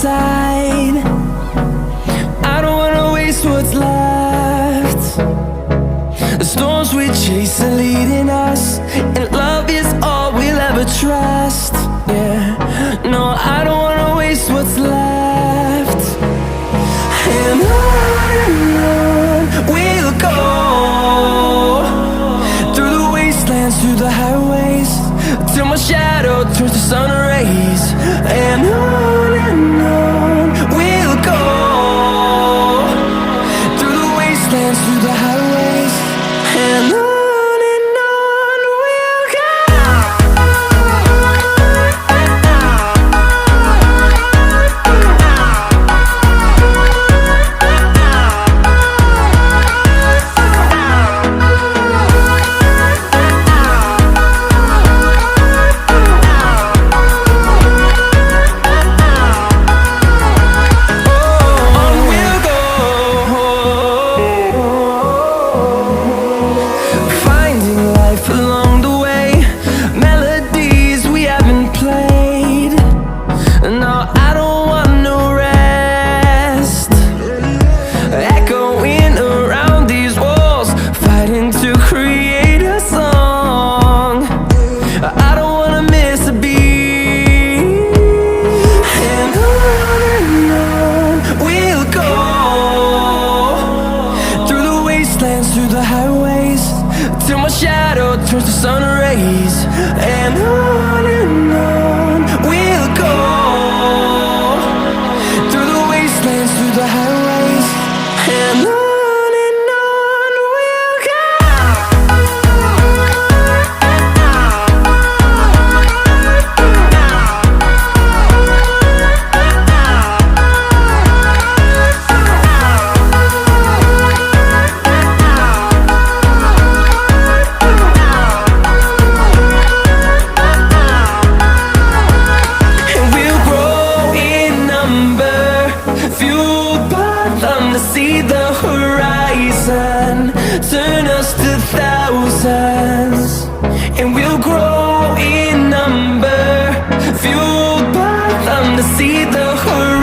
inside. I don't wanna waste what's left. The storms we chase are leading us, and love is all we'll ever trust. Yeah, no, I don't wanna waste what's left. And on we'll go, through the wastelands, through the highways, till my shadow turns to sun rays. And on we'll go, through the wastelands, through the highways, and on we'll go. Through the highways, till my shadow turns to sun rays. And on we'll go, through the wastelands, through the highways, and on we'll go. See the horizon, turn us to thousands, and we'll grow in number, fueled by them to see the horizon.